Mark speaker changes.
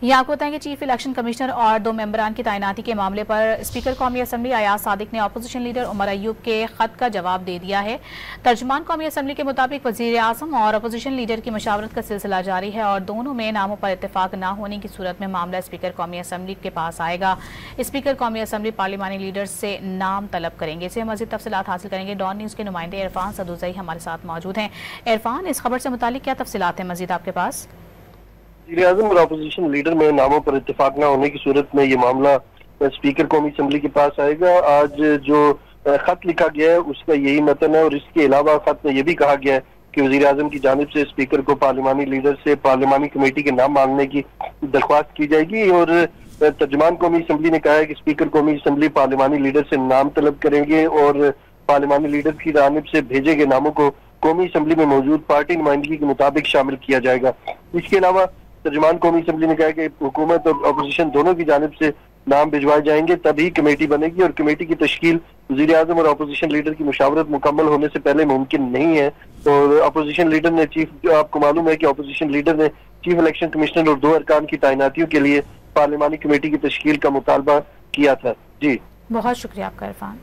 Speaker 1: ये आपको बताएं कि चीफ इलेक्शन कमिश्नर और 2 मेंबरान की तैनाती के मामले पर स्पीकर कौमी असम्बली अयाज सादिक ने अपोजिशन लीडर उमर अयूब के खत का जवाब दे दिया है। तर्जुमान कौमी असम्बली के मुताबिक वजीर आजम और अपोजिशन लीडर की मशावरत का सिलसिला जारी है और दोनों में नामों पर इत्तेफाक न होने की सूरत में मामला स्पीकर कौमी असम्बली के पास आएगा। स्पीकर कौमी असम्बली पार्लिमानी लीडर से नाम तलब करेंगे। इसे मजीद तफसीलात हासिल करेंगे। डॉन न्यूज़ के नुमाइंदे इरफान सदुजई हमारे साथ मौजूद हैं। इरफान, इस खबर से मुतालिक क्या तफसीलात हैं मजीद आपके पास?
Speaker 2: वज़ीर आज़म और अपोजिशन लीडर में नामों पर इत्तेफाक न होने की सूरत में ये मामला स्पीकर कौमी असम्बली के पास आएगा। आज जो खत लिखा गया है उसका यही मतन है और इसके अलावा खत में यह भी कहा गया है कि वज़ीर आज़म की जानिब से स्पीकर को पार्लिमानी लीडर से पार्लिमानी कमेटी के नाम मांगने की दरख्वास्त की जाएगी और तर्जुमान कौमी असम्बली ने कहा है कि स्पीकर कौमी असम्बली पार्लिमानी लीडर से नाम तलब करेंगे और पार्लिमानी लीडर की जानिब से भेजे गए नामों को कौमी असम्बली में मौजूद पार्टी नुमाइंदगी के मुताबिक शामिल किया जाएगा। इसके अलावा तर्जुमान कौमी असम्बली ने कहा कि हुकूमत और अपोजिशन दोनों की जानिब से नाम भिजवाए जाएंगे तभी कमेटी बनेगी और कमेटी की तश्कील वज़ीर आज़म और अपोजिशन लीडर की मुशावरत मुकम्मल होने से पहले मुमकिन नहीं है। तो अपोजिशन लीडर ने आपको मालूम है कि अपोजिशन लीडर ने चीफ इलेक्शन कमिश्नर और 2 अरकान की तैनातियों के लिए पार्लिमानी कमेटी की तश्कील का मुतालबा किया था। जी,
Speaker 1: बहुत शुक्रिया आपका इरफान।